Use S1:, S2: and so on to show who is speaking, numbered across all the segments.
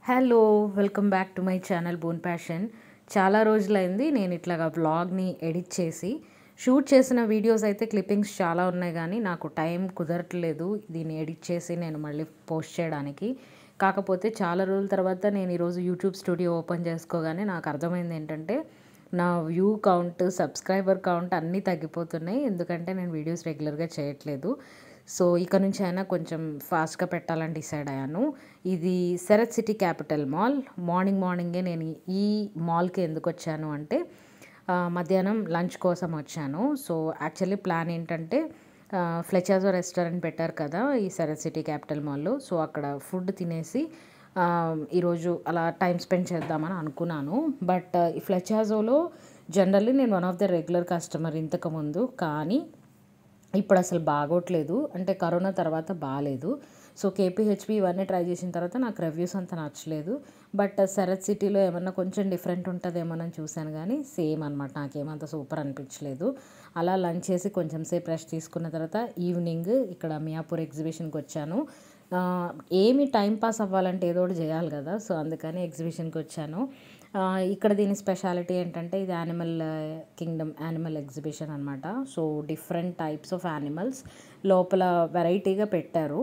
S1: Hello welcome back to my channel bone passion. చాలా రోజులైంది నేను ఇట్లాగా వ్లాగ్ని ఎడిట్ చేసి షూట్ చేసిన వీడియోస్ అయితే క్లిప్పింగ్స్ చాలా ఉన్నాయి, కానీ నాకు టైం కుదరట్లేదు దీన్ని ఎడిట్ చేసి నేను మళ్ళీ పోస్ట్ చేయడానికి. కాకపోతే చాలా రోజుల తర్వాత నేను ఈరోజు యూట్యూబ్ స్టూడియో ఓపెన్ చేసుకోగానే నాకు అర్థమైంది ఏంటంటే నా వ్యూ కౌంట్, సబ్స్క్రైబర్ కౌంట్ అన్నీ తగ్గిపోతున్నాయి. ఎందుకంటే నేను వీడియోస్ రెగ్యులర్గా చేయట్లేదు. సో ఇక నుంచి అయినా కొంచెం ఫాస్ట్గా పెట్టాలని డిసైడ్ అయ్యాను. ఇది శరత్ సిటీ క్యాపిటల్ మాల్. మార్నింగే నేను ఈ మాల్కి ఎందుకు వచ్చాను అంటే మధ్యాహ్నం లంచ్ కోసం వచ్చాను. సో యాక్చువల్లీ ప్లాన్ ఏంటంటే ఫ్లెచాజో రెస్టారెంట్ పెట్టారు కదా ఈ శరత్ సిటీ క్యాపిటల్ మాల్లో. సో అక్కడ ఫుడ్ తినేసి ఈరోజు అలా టైం స్పెండ్ చేద్దామని అనుకున్నాను. బట్ ఈ ఫ్లెచాజోలో జనరల్లీ నేను one of the regular customer ఇంతకుముందు, కానీ ఇప్పుడు అసలు బాగోట్లేదు. అంటే కరోనా తర్వాత బాగాలేదు. సో కేపీహెచ్పి ఇవన్నీ ట్రై చేసిన తర్వాత నాకు రివ్యూస్ అంత నచ్చలేదు. బట్ శరత్ సిటీలో ఏమన్నా కొంచెం డిఫరెంట్ ఉంటుందేమోనని చూశాను, కానీ సేమ్ అనమాట. నాకేమంత సూపర్ అనిపించలేదు. అలా లంచ్ చేసి కొంచెం సేపు రెస్ట్ తీసుకున్న తర్వాత ఈవినింగ్ ఇక్కడ మియాపూర్ ఎగ్జిబిషన్కి వచ్చాను. ఏమి టైం పాస్ అవ్వాలంటే ఏదో ఒకటి చేయాలి కదా, సో అందుకని ఎగ్జిబిషన్కి వచ్చాను. ఇక్కడ దీని స్పెషాలిటీ ఏంటంటే ఇది యానిమల్ కింగ్డమ్ యానిమల్ ఎగ్జిబిషన్ అనమాట. So different types of animals లోపల వెరైటీగా పెట్టారు.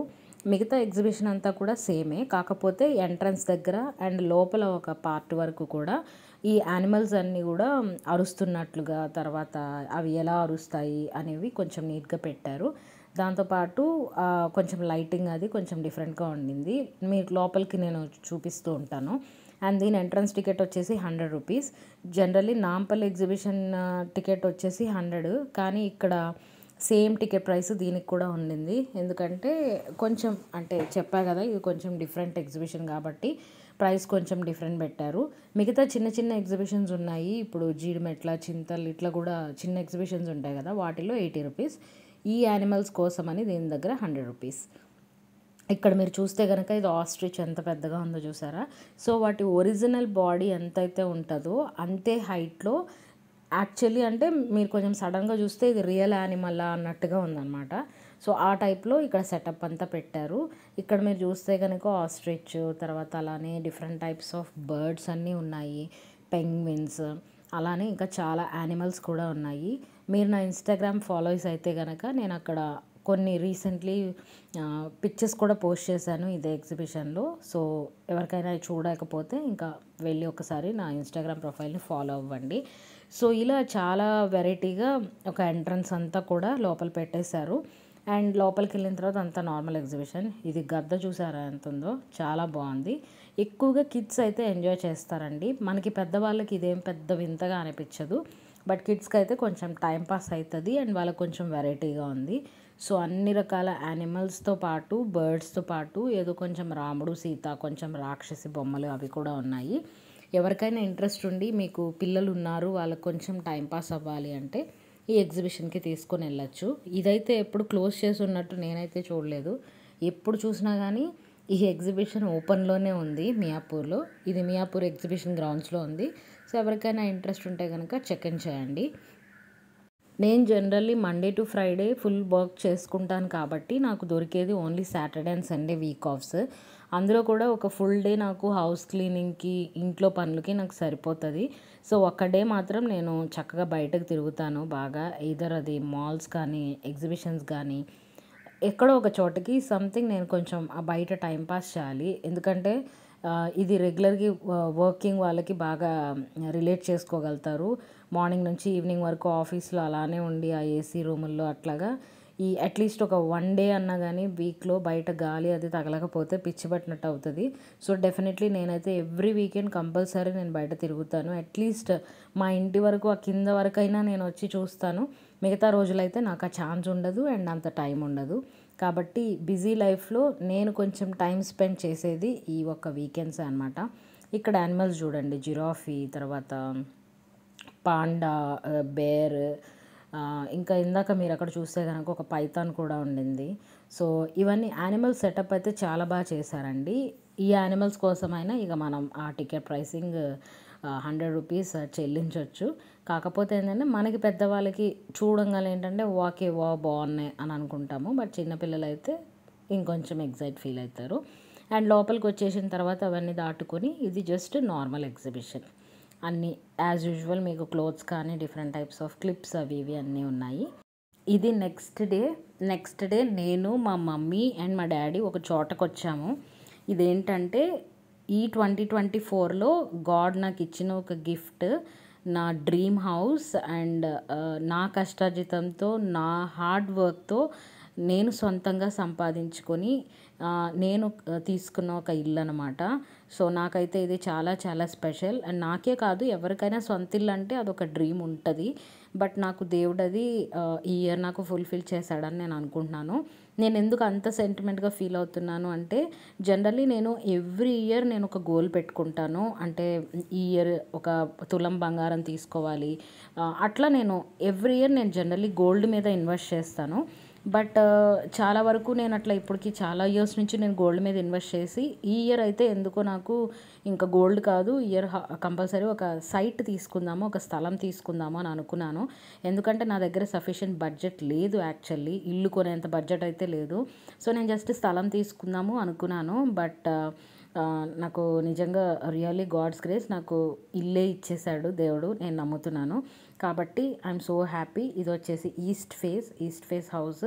S1: మిగతా ఎగ్జిబిషన్ అంతా కూడా సేమే, కాకపోతే ఎంట్రన్స్ దగ్గర అండ్ లోపల ఒక పార్ట్ వరకు కూడా ఈ యానిమల్స్ అన్నీ కూడా అరుస్తున్నట్లుగా, తర్వాత అవి ఎలా అరుస్తాయి అనేవి కొంచెం నీట్గా పెట్టారు. దాంతోపాటు కొంచెం లైటింగ్ అది కొంచెం డిఫరెంట్గా ఉండింది. మీకు లోపలికి నేను చూపిస్తూ ఉంటాను. అండ్ దీని ఎంట్రన్స్ టికెట్ వచ్చేసి 100 rupees. Generally Nampally exhibition ticket వచ్చేసి 100, కానీ ఇక్కడ సేమ్ టికెట్ ప్రైస్ దీనికి కూడా ఉండింది. ఎందుకంటే కొంచెం అంటే చెప్పా కదా ఇది కొంచెం డిఫరెంట్ ఎగ్జిబిషన్ కాబట్టి ప్రైస్ కొంచెం డిఫరెంట్ పెట్టారు. మిగతా చిన్న చిన్న ఎగ్జిబిషన్స్ ఉన్నాయి. ఇప్పుడు జీడిమెట్ల, చింతల్ ఇట్లా కూడా చిన్న ఎగ్జిబిషన్స్ ఉంటాయి కదా, వాటిలో 80 రూపీస్. ఈ యానిమల్స్ కోసమని దీని దగ్గర 100 రూపీస్. ఇక్కడ మీరు చూస్తే కనుక ఇది ఆస్ట్రిచ్ ఎంత పెద్దగా ఉందో చూసారా. సో వాటి ఒరిజినల్ బాడీ ఎంతైతే ఉంటుందో అంతే హైట్లో యాక్చువల్లీ, అంటే మీరు కొంచెం సడన్గా చూస్తే ఇది రియల్ యానిమల్ అన్నట్టుగా ఉందన్నమాట. సో ఆ టైప్లో ఇక్కడ సెటప్ అంతా పెట్టారు. ఇక్కడ మీరు చూస్తే కనుక ఆస్ట్రిచ్, తర్వాత అలానే డిఫరెంట్ టైప్స్ ఆఫ్ బర్డ్స్ అన్నీ ఉన్నాయి, పెంగ్విన్స్, అలానే ఇంకా చాలా యానిమల్స్ కూడా ఉన్నాయి. మీరు నా ఇన్స్టాగ్రామ్ ఫాలోవర్స్ అయితే కనుక నేను అక్కడ కొన్ని రీసెంట్లీ పిక్చర్స్ కూడా పోస్ట్ చేశాను ఇదే ఎగ్జిబిషన్లో. సో ఎవరికైనా చూడకపోతే ఇంకా వెళ్ళి ఒకసారి నా ఇన్స్టాగ్రామ్ ప్రొఫైల్ని ఫాలో అవ్వండి. సో ఇలా చాలా వెరైటీగా ఒక ఎంట్రన్స్ అంతా కూడా లోపల పెట్టేశారు. అండ్ లోపలికి వెళ్ళిన తర్వాత అంతా నార్మల్ ఎగ్జిబిషన్. ఇది గద్ద చూసారా ఎంత ఉందో, చాలా బాగుంది. ఎక్కువగా కిడ్స్ అయితే ఎంజాయ్ చేస్తారండి. మనకి పెద్దవాళ్ళకి ఇదేం పెద్ద వింతగా అనిపించదు, బట్ కిడ్స్కి అయితే కొంచెం టైం పాస్ అవుతుంది అండ్ వాళ్ళకి కొంచెం వెరైటీగా ఉంది. సో అన్ని రకాల యానిమల్స్తో పాటు బర్డ్స్తో పాటు ఏదో కొంచెం రాముడు సీత, కొంచెం రాక్షసి బొమ్మలు అవి కూడా ఉన్నాయి. ఎవరికైనా ఇంట్రెస్ట్ ఉండి మీకు పిల్లలు ఉన్నారు వాళ్ళకి కొంచెం టైం పాస్ అవ్వాలి అంటే ఈ ఎగ్జిబిషన్కి తీసుకొని వెళ్ళచ్చు. ఇదైతే ఎప్పుడు క్లోజ్ చేసి ఉన్నట్టు నేనైతే చూడలేదు. ఎప్పుడు చూసినా కానీ ఈ ఎగ్జిబిషన్ ఓపెన్లోనే ఉంది మియాపూర్లో. ఇది మియాపూర్ ఎగ్జిబిషన్ గ్రౌండ్స్లో ఉంది. సో ఎవరికైనా ఇంట్రెస్ట్ ఉంటే కనుక చెక్ ఇన్ చేయండి. నేను generally Monday to Friday full work చేసుకుంటాను కాబట్టి నాకు దొరికేది only Saturday and Sunday week offs. అందులో కూడా ఒక ఫుల్ డే నాకు హౌస్ క్లీనింగ్కి, ఇంట్లో పనులకి నాకు సరిపోతుంది. సో ఒక్క డే మాత్రం నేను చక్కగా బయటకు తిరుగుతాను బాగా. ఈదర్ అది మాల్స్ కానీ ఎగ్జిబిషన్స్ కానీ ఎక్కడో ఒక చోటకి సంథింగ్ నేను కొంచెం ఆ బయట టైం పాస్ చేయాలి. ఎందుకంటే ఇది రెగ్యులర్గా వర్కింగ్ వాళ్ళకి బాగా రిలేట్ చేసుకోగలుగుతారు. మార్నింగ్ నుంచి ఈవినింగ్ వరకు ఆఫీస్లో అలానే ఉండి ఆ ఏసీ రూముల్లో అట్లాగా ఈ అట్లీస్ట్ ఒక 1 డే అన్నా కానీ వీక్లో బయట గాలి అది తగలకపోతే పిచ్చి పట్టినట్టు అవుతుంది. సో డెఫినెట్లీ నేనైతే ఎవ్రీ వీకెండ్ కంపల్సరీ నేను బయట తిరుగుతాను. అట్లీస్ట్ మా ఇంటి వరకు ఆ కింద వరకైనా నేను వచ్చి చూస్తాను. మిగతా రోజులైతే నాకు ఆ ఛాన్స్ ఉండదు అండ్ అంత టైం ఉండదు. కాబట్టి బిజీ లైఫ్లో నేను కొంచెం టైం స్పెండ్ చేసేది ఈ ఒక్క వీకెండ్స్ అనమాట. ఇక్కడ యానిమల్స్ చూడండి, జిరాఫీ, తర్వాత పాండా, బేర్, ఇంకా ఇందాక మీరు అక్కడ చూస్తే కనుక ఒక పైథాన్ కూడా ఉండింది. సో ఇవన్నీ యానిమల్ సెటప్ అయితే చాలా బాగా చేశారండి. ఈ యానిమల్స్ కోసమైనా ఇక మనం ఆ టికెట్ ప్రైసింగ్ 100 రూపీస్ చెల్లించవచ్చు. కాకపోతే ఏంటంటే మనకి పెద్దవాళ్ళకి చూడంగానే ఏంటంటే బాగున్నాయి అని అనుకుంటాము. బట్ చిన్నపిల్లలు అయితే ఇంకొంచెం ఎగ్జైట్ ఫీల్ అవుతారు. అండ్ లోపలికి వచ్చేసిన తర్వాత అవన్నీ దాటుకొని ఇది జస్ట్ నార్మల్ ఎగ్జిబిషన్. అన్నీ యాజ్ యూజువల్ మీకు క్లోత్స్ కానీ డిఫరెంట్ టైప్స్ ఆఫ్ క్లిప్స్ అవి ఇవి అన్నీ ఉన్నాయి. ఇది నెక్స్ట్ డే నేను మా మమ్మీ అండ్ మా డాడీ ఒక చోటకు వచ్చాము. ఇదేంటంటే ఈ 2024లో గాడ్ నాకు ఇచ్చిన ఒక గిఫ్ట్, నా డ్రీమ్ హౌస్. అండ్ నా కష్టార్జితంతో నా హార్డ్ వర్క్తో నేను సొంతంగా సంపాదించుకొని నేను తీసుకున్న ఒక ఇల్లు అనమాట. సో నాకైతే ఇది చాలా చాలా స్పెషల్. అండ్ నాకే కాదు, ఎవరికైనా సొంత ఇల్లు అంటే అదొక డ్రీమ్ ఉంటుంది. బట్ నాకు దేవుడు అది ఈ ఇయర్ నాకు ఫుల్ఫిల్ చేశాడని నేను అనుకుంటున్నాను. నేను ఎందుకు అంత సెంటిమెంట్గా ఫీల్ అవుతున్నాను అంటే, జనరల్లీ నేను ఎవ్రీ ఇయర్ నేను ఒక గోల్ పెట్టుకుంటాను. అంటే ఈ ఇయర్ ఒక తులం బంగారం తీసుకోవాలి, అట్లా నేను ఎవ్రీ ఇయర్ నేను జనరల్లీ గోల్డ్ మీద ఇన్వెస్ట్ చేస్తాను. బట్ చాలా వరకు నేను అట్లా ఇప్పటికి చాలా ఇయర్స్ నుంచి నేను గోల్డ్ మీద ఇన్వెస్ట్ చేసి, ఈ ఇయర్ అయితే ఎందుకో నాకు ఇంకా గోల్డ్ కాదు, ఇయర్ కంపల్సరీ ఒక సైట్ తీసుకుందాము, ఒక స్థలం తీసుకుందాము అని అనుకున్నాను. ఎందుకంటే నా దగ్గర సఫిషియెంట్ బడ్జెట్ లేదు, యాక్చువల్లీ ఇల్లు కొనేంత బడ్జెట్ అయితే లేదు. సో నేను జస్ట్ స్థలం తీసుకుందాము అనుకున్నాను. బట్ నాకు నిజంగా రియల్లీ గాడ్స్ గ్రేస్, నాకు ఇల్లే ఇచ్చేసాడు దేవుడు, నేను నమ్ముతున్నాను. కాబట్టి ఐఎమ్ సో హ్యాపీ. ఇది వచ్చేసి ఈస్ట్ ఫేస్ హౌస్.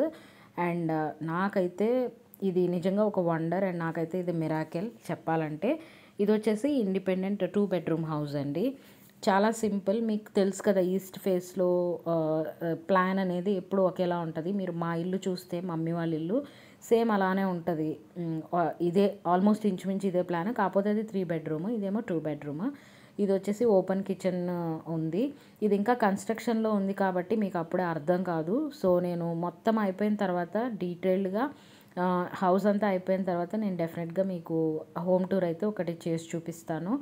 S1: అండ్ నాకైతే ఇది నిజంగా ఒక వండర్. అండ్ నాకైతే ఇది మిరాకిల్ చెప్పాలంటే. ఇది వచ్చేసి ఇండిపెండెంట్ 2 బెడ్రూమ్ హౌస్ అండి. చాలా సింపుల్. మీకు తెలుసు కదా, ఈస్ట్ ఫేస్లో ప్లాన్ అనేది ఎప్పుడు ఒకేలా ఉంటుంది. మీరు మా ఇల్లు చూస్తే, మమ్మీ వాళ్ళ ఇల్లు సేమ్ అలానే ఉంటుంది. ఇదే ఆల్మోస్ట్ ఇంచుమించు ఇదే ప్లాన్, కాకపోతే అది 3 బెడ్రూమ్, ఇదేమో 2 బెడ్రూమ్. ఇది వచ్చేసి ఓపెన్ కిచెన్ ఉంది. ఇది ఇంకా కన్స్ట్రక్షన్లో ఉంది కాబట్టి మీకు అప్పుడే అర్థం కాదు. సో నేను మొత్తం అయిపోయిన తర్వాత డీటెయిల్డ్గా హౌస్ అంతా అయిపోయిన తర్వాత నేను డెఫినెట్గా మీకు హోమ్ టూర్ అయితే ఒకటి చేసి చూపిస్తాను.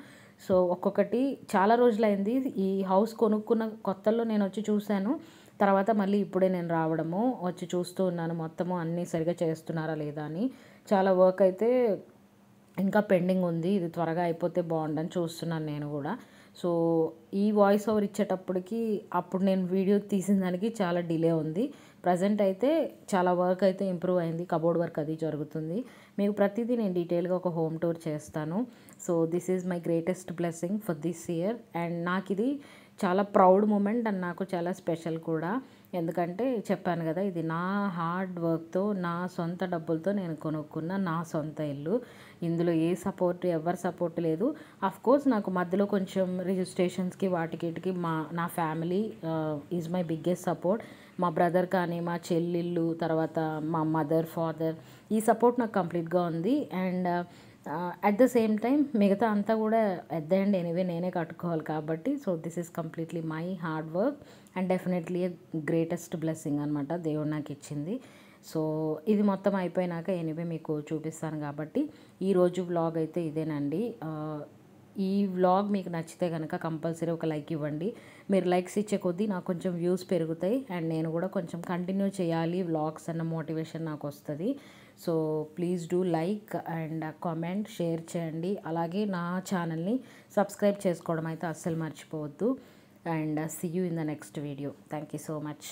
S1: సో ఒక్కొక్కటి చాలా రోజులైంది. ఈ హౌస్ కొనుక్కున్న కొత్తల్లో నేను వచ్చి చూశాను. తర్వాత మళ్ళీ ఇప్పుడే నేను రావడము, వచ్చి చూస్తూ ఉన్నాను మొత్తము అన్నీ సరిగా చేస్తున్నారా లేదా అని. చాలా వర్క్ అయితే ఇంకా పెండింగ్ ఉంది. ఇది త్వరగా అయిపోతే బాగుండని చూస్తున్నాను నేను కూడా. సో ఈ వాయిస్ ఓవర్ ఇచ్చేటప్పటికి అప్పుడు నేను వీడియో తీసిన దానికి చాలా డిలే ఉంది. ప్రజెంట్ అయితే చాలా వర్క్ అయితే ఇంప్రూవ్ అయింది, కబోర్డ్ వర్క్ అది జరుగుతుంది. మీకు ప్రతిదీ నేను డీటెయిల్గా ఒక హోమ్ టూర్ చేస్తాను. So this is my greatest blessing for this year. And నాకు ఇది చాలా ప్రౌడ్ మూమెంట్ అండ్ నాకు చాలా స్పెషల్ కూడా. ఎందుకంటే చెప్పాను కదా, ఇది నా హార్డ్ వర్క్తో, నా సొంత డబ్బులతో నేను కొనుక్కున్న నా సొంత ఇల్లు. ఇందులో ఏ సపోర్ట్, ఎవరి సపోర్ట్ లేదు. కోర్స్ నాకు మధ్యలో కొంచెం రిజిస్ట్రేషన్స్కి వాటికి నా family is my biggest support. మా బ్రదర్ కానీ, మా చెల్లెళ్ళు, తర్వాత మా మదర్, ఫాదర్, ఈ సపోర్ట్ నాకు కంప్లీట్గా ఉంది. And at the same time మిగతా అంతా కూడా ఎట్ ద ఎండ్ ఎనీవే నేనే కట్టుకోవాలి కాబట్టి. So this is completely my hard work and definitely greatest blessing అనమాట దేవుడు నాకు ఇచ్చింది. సో ఇది మొత్తం అయిపోయినాక ఎనీవే మీకు చూపిస్తాను కాబట్టి ఈరోజు వ్లాగ్ అయితే ఇదేనండి. ఈ వ్లాగ్ మీకు నచ్చితే కనుక కంపల్సరీ ఒక లైక్ ఇవ్వండి. మీరు లైక్స్ ఇచ్చే కొద్దీ నాకు కొంచెం వ్యూస్ పెరుగుతాయి అండ్ నేను కూడా కొంచెం కంటిన్యూ చేయాలి వ్లాగ్స్ అన్న మోటివేషన్ నాకు వస్తుంది. So please do like and comment, share చేయండి. అలాగే నా ఛానల్ని సబ్స్క్రైబ్ చేసుకోవడం అయితే అస్సలు మర్చిపోవద్దు. And see you in the next video. Thank you so much.